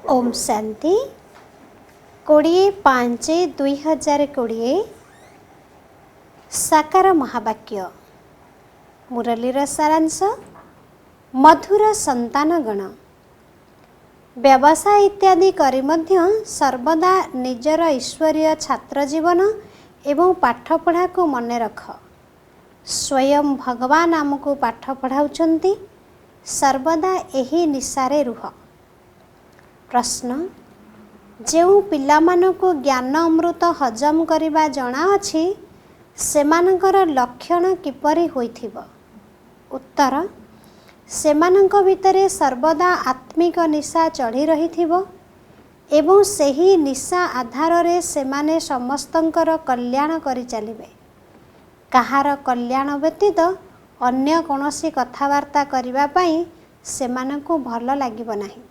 ओम शांति 20/5/2020 साकार महावाक्य मुरलीर सारांश मधुर संतानगण व्यवसाय इत्यादि करी मध्य सर्वदा निजर ईश्वरीय छात्र जीवन एवं पाठपढ़ा को मने रख। स्वयं भगवान आमको पाठ पढ़ाउछंती, सर्वदा एही निशारे रुह। प्रश्न जेउ पिलामानकु ज्ञान अमृत हजम करिबा जଣା अछि सेमानकर लक्षण किपरि होइथिबो? उत्तर सेमानक भितरे सर्वदा आत्मिक निशा चढ़ी रहिथिबो एवं सेही निशा आधार रे सेमाने समस्तंकर कल्याण करि चलिबे। कहार कल्याण व्यतीत अन्य कोनोसी कथावार्ता करिबा पई सेमानकु भल लागिबो नाही।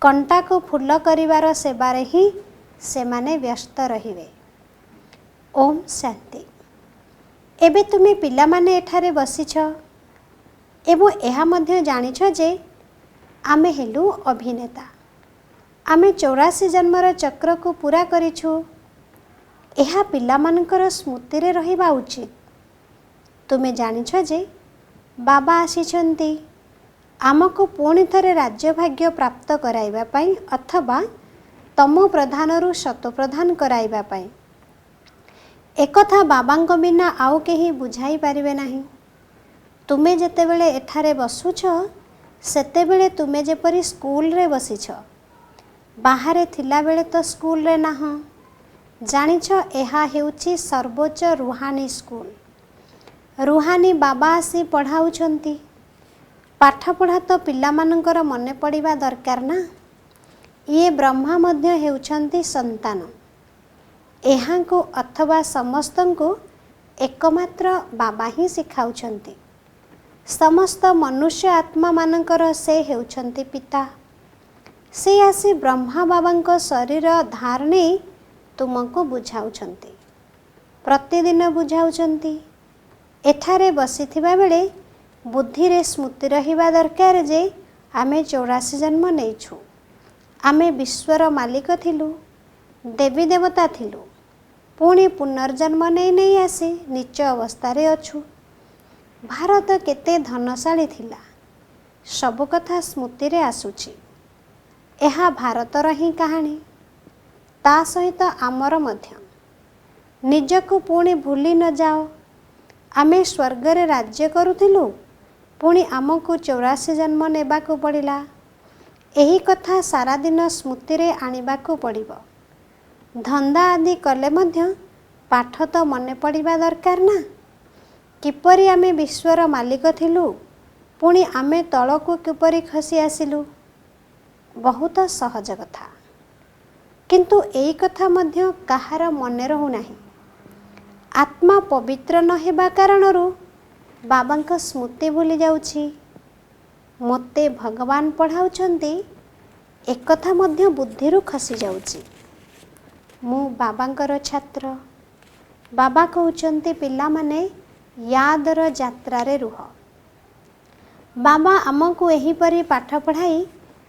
कंटा को फूल करिवार सेबारे ही सेमाने व्यस्त रहिबे। ओम शांति। एबे तुमे पिला माने एठारे बसिछ एवं एहा मध्य जानिछ जे आमे हेलु अभिनेता। आमे 84 जन्मर चक्र को पूरा करिछु। एहा पिला मानकर स्मृति रे रहिबा उचित। तुमे जानिछ जे बाबा आसीछंती आमको पुणी थरे राज्य भाग्य प्राप्त कराइबा पाई अथवा तमो प्रधानरु शतो प्रधान कराइबा पाई। एकथा बाबांको बिना आउ केही बुझाई पारिबे नाही। तुमे जेतेबेले एठारे बसुछ सेतेबेले तुमे जेपरि स्कूल रे बसिछ, बाहरे थिला बेले तो स्कूल रे नाह। जानिछ एहा हेउची सर्वोच्च रुहानी स्कूल। रुहानी बाबा आसी पढ़ाउछंती। पाठ पढ़ा तो पिला मानकर मने पड़िबा दरकार ना। ये ब्रह्मा मध्य हेउछंती संतान। एहां को अथवा समस्तन को एकमात्र बाबा ही सिखाउछंती। समस्त मनुष्य आत्मा मानकर से हेउछंती पिता। से आसी ब्रह्मा बाबांको शरीर धारणे तुमको बुझाउछंती, प्रतिदिन बुझाउछंती। एठारे बसिथिबा बेले बुद्धि रे स्मृति रहिबा दरकार जे आमे 84 जन्म नेइछु। आमे विश्वर मालिक थिलु, देवी देवता थिलु, पुणी पुनर्जन्म नहीं आसी नीच अवस्था रे अछु। भारत केते धनशाली थिला, सब कथा स्मृति रे आसुची। एहा भारतर ही कहानी, ता सहित आमर मध्य। निजको पुणी भूली न जाओ। आमे स्वर्ग रे राज्य करुथिलु, पुणी आमको 84 जन्म नेबाकू पड़िला। एही कथा सारा दिन स्मृति रे आनिबाकू पड़िबो। धंदा आदि कले मध्य पाठ तो मने पड़िबा दरकार ना। किपरि आमे विश्वर मालिक थिलु, पुणी आमे तळकू किपरि खसी आसिलु। बहुत सहज कथा, किंतु एही कथा मध्य कहार मने रहु नाही। आत्मा पवित्र न हेबा कारणरू बाबांक स्मृति भूली जाउछि। मते भगवान पढ़ाउछंती, एक कथा मध्य बुद्धिरू खसी जाउछि। मु बाबांकर छात्र। बाबा कहउछंती पिला माने यादर यात्रा रे रुह। बाबा आमको एही परी पाठ पढ़ाई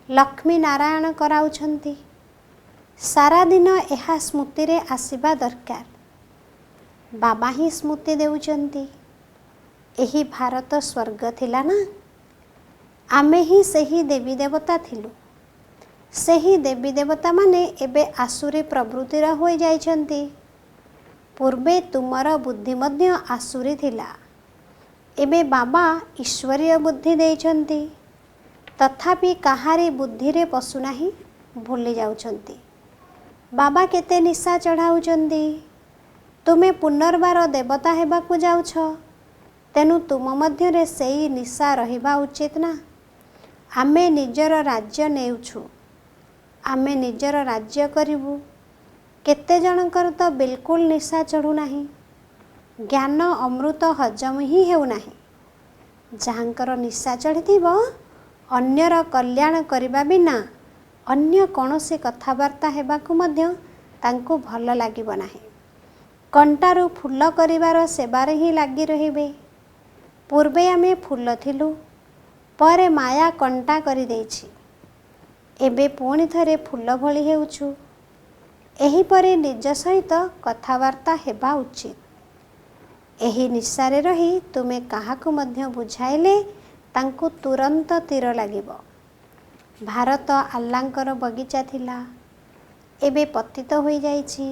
लक्ष्मी नारायण कराउछंती। सारा दिन एहा स्मृति रे आसीबा दरकार। बाबा ही स्मृति देउछंती। एही भारत स्वर्ग थिला ना। आमे ही सही देवी देवता थिलु। सही देवी देवता माने एबे आसुरी प्रवृत्तिर होई जाइछंती। पूर्वे तुमर बुद्धि मध्य आसुरी थिला। एबे बाबा ईश्वरीय बुद्धि देइछंती। तथापि कहारी बुद्धि रे पशु नाही, भूली जाउछंती। बाबा केते निशा चढ़ाउछंती। तुमे पुनर्बार देवता हेबाकू जाउछ, तेनु तुम मध्य रे सेई निशा रहिबा उचित ना। आमे निजर राज्य नेउछु, आमे निजर राज्य करिबु। केते जनकर तो बिल्कुल निशा चढ़ू नाही। ज्ञान अमृत हजम ही हेउ नाही। जहांकर निशा चढ़िथिबो अन्यर कल्याण करिबा बिना अन्य कोनोसी कथावार्ता हेबाकू मध्य तांकू भल लागिबो नाही। कंटारू फूल करिवार सेबारे ही लागी रहिबे। पूर्वे आमे फूल थिलु, परे माया कंटा करि देछि। ଏବେ ପୁଣି ଥରେ ଫୁଲ ଭଳି ହେଉଛୁ। ଏହିପରି ନିଜ ସହିତ କଥାବାର୍ତ୍ତା ହେବା ଉଚିତ। ଏହି ନିଶାରେ ରହି ତୁମେ କାହାକୁ ମଧ୍ୟ ବୁଝାଇଲେ ତାଙ୍କୁ ତୁରନ୍ତ ତୀର ଲାଗିବ। ଭାରତ ଆଲ୍ଲାଙ୍କର ବଗିଚା ଥିଲା, ଏବେ ପତିତ ହୋଇଯାଇଛି।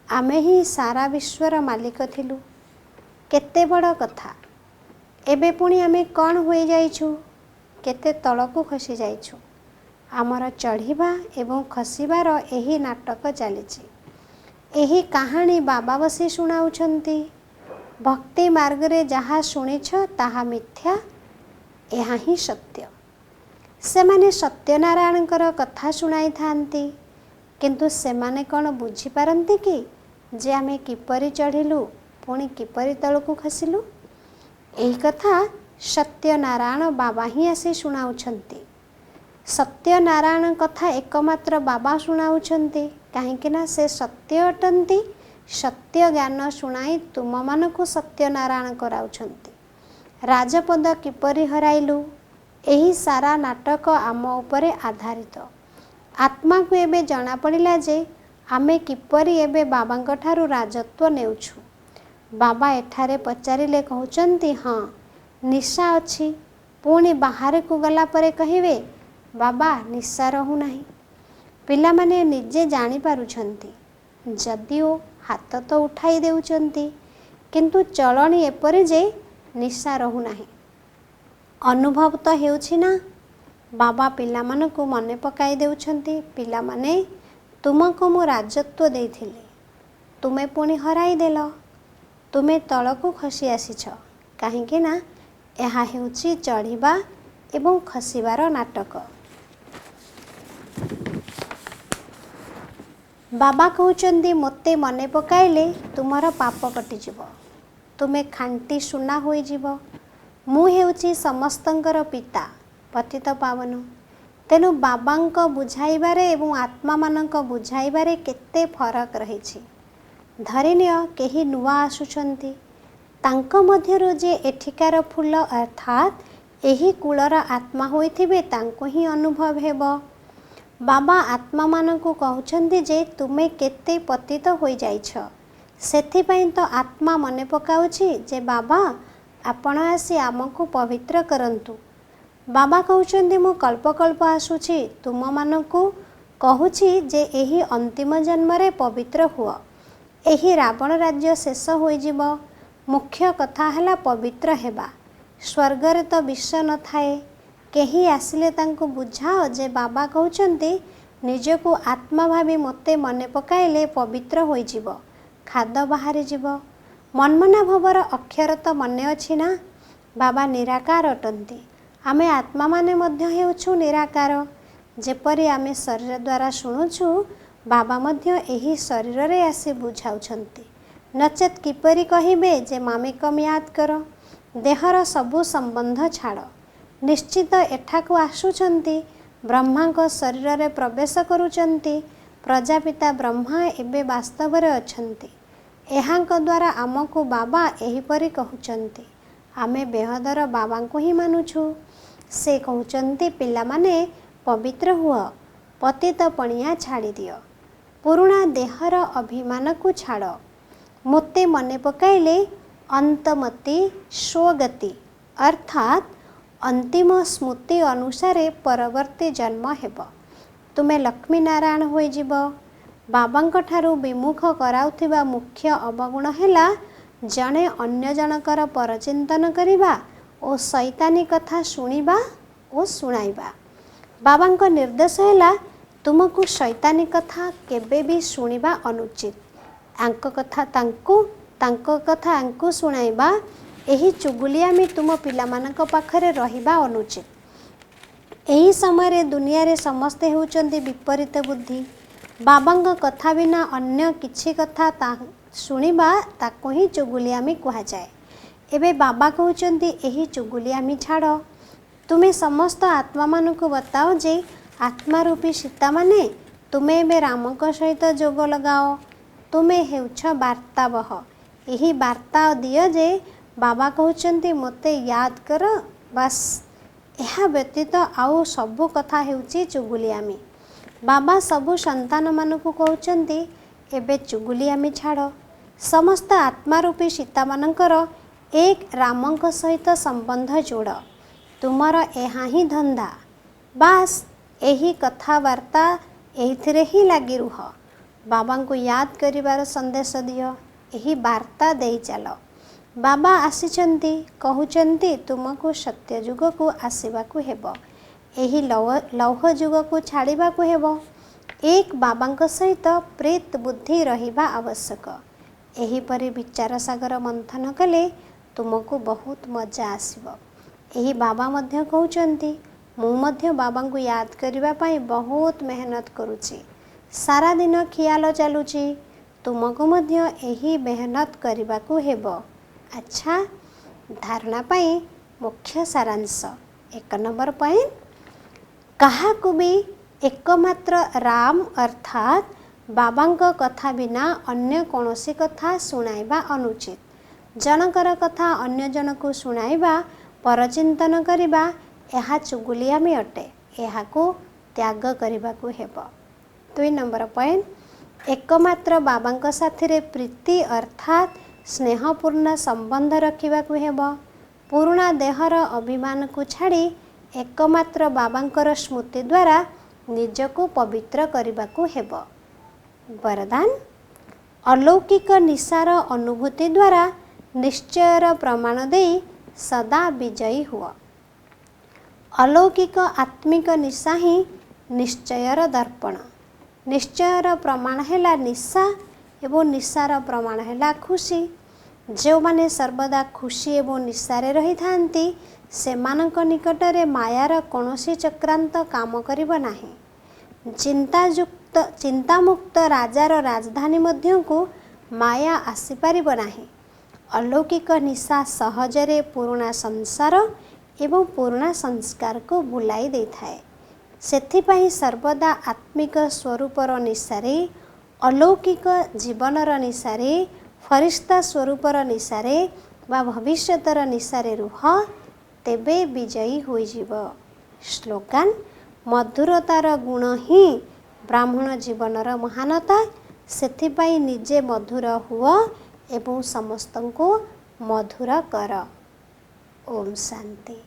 ଆମେ ହିଁ ସାରା ବିଶ୍ୱର ମାଲିକ ଥିଲୁ। କେତେ ବଡ଼ କଥା! ଏବେ ପୁଣି ଆମେ କ'ଣ ହୋଇଯାଇଛୁ? କେତେ ତଳକୁ ଖସି ଯାଇଛୁ। ଆମର ଚଢ଼ିବା ଏବଂ ଖସିବାର ଏହି ନାଟକ ଚାଲିଛି। ଏହି କାହାଣୀ ବାବା ବସି ଶୁଣାଉଛନ୍ତି। ଭକ୍ତି ମାର୍ଗରେ ଯାହା ଶୁଣିଛ ତାହା ମିଥ୍ୟା, ଏହା ହିଁ ସତ୍ୟ। ସେମାନେ ସତ୍ୟନାରାୟଣଙ୍କର କଥା ଶୁଣାଇଥାନ୍ତି, କିନ୍ତୁ ସେମାନେ କ'ଣ ବୁଝିପାରନ୍ତି କି ଯେ ଆମେ କିପରି ଚଢ଼ିଲୁ ପୁଣି କିପରି ତଳକୁ ଖସିଲୁ? ଏହି କଥା ସତ୍ୟନାରାୟଣ ବାବା ହିଁ ଆସି ଶୁଣାଉଛନ୍ତି। ସତ୍ୟନାରାୟଣ କଥା ଏକମାତ୍ର ବାବା ଶୁଣାଉଛନ୍ତି, କାହିଁକିନା ସେ ସତ୍ୟ ଅଟନ୍ତି। ସତ୍ୟ ଜ୍ଞାନ ଶୁଣାଇ ତୁମମାନଙ୍କୁ ସତ୍ୟନାରାୟଣ କରାଉଛନ୍ତି। ରାଜପଦ କିପରି ହରାଇଲୁ, ଏହି ସାରା ନାଟକ ଆମ ଉପରେ ଆଧାରିତ। ଆତ୍ମାକୁ ଏବେ ଜଣାପଡ଼ିଲା ଯେ ଆମେ କିପରି ଏବେ ବାବାଙ୍କ ଠାରୁ ରାଜତ୍ୱ ନେଉଛୁ। ବାବା ଏଠାରେ ପଚାରିଲେ କହୁଛନ୍ତି, ହଁ ନିଶା ଅଛି। ପୁଣି ବାହାରକୁ ଗଲା ପରେ କହିବେ, ବାବା ନିଶା ରହୁନାହିଁ। ପିଲାମାନେ ନିଜେ ଜାଣିପାରୁଛନ୍ତି, ଯଦିଓ ହାତ ତ ଉଠାଇ ଦେଉଛନ୍ତି, କିନ୍ତୁ ଚଳଣି ଏପରି ଯେ ନିଶା ରହୁନାହିଁ। ଅନୁଭବ ତ ହେଉଛି ନା? ବାବା ପିଲାମାନଙ୍କୁ ମନେ ପକାଇ ଦେଉଛନ୍ତି, ପିଲାମାନେ ତୁମକୁ ମୁଁ ରାଜତ୍ୱ ଦେଇଥିଲି, ତୁମେ ପୁଣି ହରାଇଦେଲ। ତୁମେ ତଳକୁ ଖସି ଆସିଛ, କାହିଁକି ନା ଏହା ହେଉଛି ଚଢ଼ିବା ଏବଂ ଖସିବାର ନାଟକ। ବାବା କହୁଛନ୍ତି, ମୋତେ ମନେ ପକାଇଲେ ତୁମର ପାପ କଟିଯିବ, ତୁମେ ଖାଣ୍ଟି ସୁନା ହୋଇଯିବ। ମୁଁ ହେଉଛି ସମସ୍ତଙ୍କର ପିତା, ପତିତପାବନ। ତେଣୁ ବାବାଙ୍କ ବୁଝାଇବାରେ ଏବଂ ଆତ୍ମାମାନଙ୍କ ବୁଝାଇବାରେ କେତେ ଫରକ ରହିଛି। ଧରିନିଅ କେହି ନୂଆ ଆସୁଛନ୍ତି, ତାଙ୍କ ମଧ୍ୟରୁ ଯେ ଏଠିକାର ଫୁଲ ଅର୍ଥାତ୍ ଏହି କୂଳର ଆତ୍ମା ହୋଇଥିବେ ତାଙ୍କୁ ହିଁ ଅନୁଭବ ହେବ। ବାବା ଆତ୍ମାମାନଙ୍କୁ କହୁଛନ୍ତି ଯେ ତୁମେ କେତେ ପତିତ ହୋଇଯାଇଛ। ସେଥିପାଇଁ ତ ଆତ୍ମା ମନେ ପକାଉଛି ଯେ ବାବା ଆପଣ ଆସି ଆମକୁ ପବିତ୍ର କରନ୍ତୁ। ବାବା କହୁଛନ୍ତି, ମୁଁ କଳ୍ପକଳ୍ପ ଆସୁଛି, ତୁମମାନଙ୍କୁ କହୁଛି ଯେ ଏହି ଅନ୍ତିମ ଜନ୍ମରେ ପବିତ୍ର ହୁଅ। ଏହି ରାବଣ ରାଜ୍ୟ ଶେଷ ହୋଇଯିବ। ମୁଖ୍ୟ କଥା ହେଲା ପବିତ୍ର ହେବା। ସ୍ୱର୍ଗରେ ତ ବିଷ ନଥାଏ। କେହି ଆସିଲେ ତାଙ୍କୁ ବୁଝାଅ ଯେ ବାବା କହୁଛନ୍ତି, ନିଜକୁ ଆତ୍ମା ଭାବି ମୋତେ ମନେ ପକାଇଲେ ପବିତ୍ର ହୋଇଯିବ, ଖାଦ ବାହାରିଯିବ। ମନ୍ମନାଭବର ଅକ୍ଷର ତ ମନେ ଅଛି ନା? ବାବା ନିରାକାର ଅଟନ୍ତି। ଆମେ ଆତ୍ମାମାନେ ମଧ୍ୟ ହେଉଛୁ ନିରାକାର। ଯେପରି ଆମେ ଶରୀର ଦ୍ୱାରା ଶୁଣୁଛୁ, ବାବା ମଧ୍ୟ ଏହି ଶରୀରରେ ଆସି ବୁଝାଉଛନ୍ତି। ନଚେତ୍ କିପରି କହିବେ ଯେ ମାମିକମ୍ ୟାଦ୍ କର, ଦେହର ସବୁ ସମ୍ବନ୍ଧ ଛାଡ଼। ନିଶ୍ଚିତ ଏଠାକୁ ଆସୁଛନ୍ତି, ବ୍ରହ୍ମାଙ୍କ ଶରୀରରେ ପ୍ରବେଶ କରୁଛନ୍ତି। ପ୍ରଜାପିତା ବ୍ରହ୍ମା ଏବେ ବାସ୍ତବରେ ଅଛନ୍ତି। ଏହାଙ୍କ ଦ୍ୱାରା ଆମକୁ ବାବା ଏହିପରି କହୁଛନ୍ତି। ଆମେ ବେହଦର ବାବାଙ୍କୁ ହିଁ ମାନୁଛୁ। ସେ କହୁଛନ୍ତି, ପିଲାମାନେ ପବିତ୍ର ହୁଅ, ପତିତ ପଣିଆ ଛାଡ଼ିଦିଅ, ପୁରୁଣା ଦେହର ଅଭିମାନକୁ ଛାଡ଼। ମୋତେ ମନେ ପକାଇଲେ ଅନ୍ତମତି ସ୍ୱଗତି ଅର୍ଥାତ୍ ଅନ୍ତିମ ସ୍ମୃତି ଅନୁସାରେ ପରବର୍ତ୍ତୀ ଜନ୍ମ ହେବ। ତୁମେ ଲକ୍ଷ୍ମୀନାରାୟଣ ହୋଇଯିବ। ବାବାଙ୍କ ଠାରୁ ବିମୁଖ କରାଉଥିବା ମୁଖ୍ୟ ଅବଗୁଣ ହେଲା ଜଣେ ଅନ୍ୟ ଜଣଙ୍କର ପରଚିନ୍ତନ କରିବା ଓ ଶୈତାନୀ କଥା ଶୁଣିବା ଓ ଶୁଣାଇବା। ବାବାଙ୍କ ନିର୍ଦ୍ଦେଶ ହେଲା ତୁମକୁ ଶୈତାନୀ କଥା କେବେ ବି ଶୁଣିବା ଅନୁଚିତ। ଆଙ୍କ କଥା ତାଙ୍କୁ, ତାଙ୍କ କଥା ଆଙ୍କୁ ଶୁଣାଇବା, ଏହି ଚୁଗୁଲିଆମି ତୁମ ପିଲାମାନଙ୍କ ପାଖରେ ରହିବା ଅନୁଚିତ। ଏହି ସମୟରେ ଦୁନିଆରେ ସମସ୍ତେ ହେଉଛନ୍ତି ବିପରୀତ ବୁଦ୍ଧି। ବାବାଙ୍କ କଥା ବିନା ଅନ୍ୟ କିଛି କଥା ଶୁଣିବା ତାକୁ ହିଁ ଚୁଗୁଲିଆମି କୁହାଯାଏ। ଏବେ ବାବା କହୁଛନ୍ତି, ଏହି ଚୁଗୁଲିଆମି ଛାଡ଼। ତୁମେ ସମସ୍ତ ଆତ୍ମାମାନଙ୍କୁ ବତାଅ ଯେ ଆତ୍ମାରୂପୀ ସୀତାମାନେ, ତୁମେ ଏବେ ରାମଙ୍କ ସହିତ ଯୋଗ ଲଗାଅ। ତୁମେ ହେଉଛ ବାର୍ତ୍ତାବହ। ଏହି ବାର୍ତ୍ତା ଦିଅ ଯେ ବାବା କହୁଛନ୍ତି, ମୋତେ ୟାଦ୍ କର, ବାସ୍ ଏହା ବ୍ୟତୀତ ଆଉ ସବୁ କଥା ହେଉଛି ଚୁଗୁଲିଆମି। ବାବା ସବୁ ସନ୍ତାନମାନଙ୍କୁ କହୁଛନ୍ତି ଏବେ ଚୁଗୁଲିଆମି ଛାଡ଼। ସମସ୍ତ ଆତ୍ମାରୂପୀ ସୀତାମାନଙ୍କର ଏକ ରାମଙ୍କ ସହିତ ସମ୍ବନ୍ଧ ଯୋଡ଼। ତୁମର ଏହା ହିଁ ଧନ୍ଦା। ବାସ୍ ଏହି କଥାବାର୍ତ୍ତା ଏଇଥିରେ ହିଁ ଲାଗି ରୁହ। ବାବାଙ୍କୁ ୟାଦ କରିବାର ସନ୍ଦେଶ ଦିଅ। ଏହି ବାର୍ତ୍ତା ଦେଇ ଚାଲ। ବାବା ଆସିଛନ୍ତି, କହୁଛନ୍ତି ତୁମକୁ ସତ୍ୟ ଯୁଗକୁ ଆସିବାକୁ ହେବ। ଏହି ଲୌହ ଯୁଗକୁ ଛାଡ଼ିବାକୁ ହେବ। ଏକ ବାବାଙ୍କ ସହିତ ପ୍ରୀତ ବୁଦ୍ଧି ରହିବା ଆବଶ୍ୟକ। ଏହିପରି ବିଚାର ସାଗର ମନ୍ଥନ କଲେ ତୁମକୁ ବହୁତ ମଜା ଆସିବ। ଏହି ବାବା ମଧ୍ୟ କହୁଛନ୍ତି ମୁଁ ମଧ୍ୟ ବାବାଙ୍କୁ ୟାଦ କରିବା ପାଇଁ ବହୁତ ମେହନତ କରୁଛି। ସାରାଦିନ ଖିଆଲ ଚାଲୁଛି। ତୁମକୁ ମଧ୍ୟ ଏହି ମେହନତ କରିବାକୁ ହେବ। ଆଚ୍ଛା, ଧାରଣା ପାଇଁ ମୁଖ୍ୟ ସାରାଂଶ। 1 ନମ୍ବର ପଏଣ୍ଟ, କାହାକୁ ବି ଏକମାତ୍ର ରାମ ଅର୍ଥାତ୍ ବାବାଙ୍କ କଥା ବିନା ଅନ୍ୟ କୌଣସି କଥା ଶୁଣାଇବା ଅନୁଚିତ। ଜଣଙ୍କର କଥା ଅନ୍ୟ ଜଣକୁ ଶୁଣାଇବା, ପରଚିନ୍ତନ କରିବା ଏହା ଚୁଗୁଲିଆମି ଅଟେ। ଏହାକୁ ତ୍ୟାଗ କରିବାକୁ ହେବ। 2 ନମ୍ବର ପଏଣ୍ଟ, ଏକମାତ୍ର ବାବାଙ୍କ ସାଥିରେ ପ୍ରୀତି ଅର୍ଥାତ୍ ସ୍ନେହପୂର୍ଣ୍ଣ ସମ୍ବନ୍ଧ ରଖିବାକୁ ହେବ। ପୁରୁଣା ଦେହର ଅଭିମାନକୁ ଛାଡ଼ି ଏକମାତ୍ର ବାବାଙ୍କର ସ୍ମୃତି ଦ୍ୱାରା ନିଜକୁ ପବିତ୍ର କରିବାକୁ ହେବ। ବରଦାନ, ଅଲୌକିକ ନିଶାର ଅନୁଭୂତି ଦ୍ୱାରା ନିଶ୍ଚୟର ପ୍ରମାଣ ଦେଇ ସଦା ବିଜୟୀ ହୁଅ। ଅଲୌକିକ ଆତ୍ମିକ ନିଶା ହିଁ ନିଶ୍ଚୟର ଦର୍ପଣ। ନିଶ୍ଚୟର ପ୍ରମାଣ ହେଲା ନିଶା ଏବଂ ନିଶାର ପ୍ରମାଣ ହେଲା ଖୁସି। ଯେଉଁମାନେ ସର୍ବଦା ଖୁସି ଏବଂ ନିଶାରେ ରହିଥାନ୍ତି ସେମାନଙ୍କ ନିକଟରେ ମାୟାର କୌଣସି ଚକ୍ରାନ୍ତ କାମ କରିବ ନାହିଁ। ଚିନ୍ତାମୁକ୍ତ ରାଜାର ରାଜଧାନୀ ମଧ୍ୟକୁ ମାୟା ଆସିପାରିବ ନାହିଁ। ଅଲୌକିକ ନିଶା ସହଜରେ ପୁରୁଣା ସଂସାର ଏବଂ ପୁରୁଣା ସଂସ୍କାରକୁ ବୁଲାଇ ଦେଇଥାଏ। ସେଥିପାଇଁ ସର୍ବଦା ଆତ୍ମିକ ସ୍ୱରୂପର ନିଶାରେ, ଅଲୌକିକ ଜୀବନର ନିଶାରେ, ଫରିସ୍ତା ସ୍ୱରୂପର ନିଶାରେ ବା ଭବିଷ୍ୟତର ନିଶାରେ ରୁହ, ତେବେ ବିଜୟୀ ହୋଇଯିବ। ସ୍ଲୋଗାନ, ମଧୁରତାର ଗୁଣ ହିଁ ବ୍ରାହ୍ମଣ ଜୀବନର ମହାନତା। ସେଥିପାଇଁ ନିଜେ ମଧୁର ହୁଅ ଏବଂ ସମସ୍ତଙ୍କୁ ମଧୁର କର। ଓମ୍ ଶାନ୍ତି।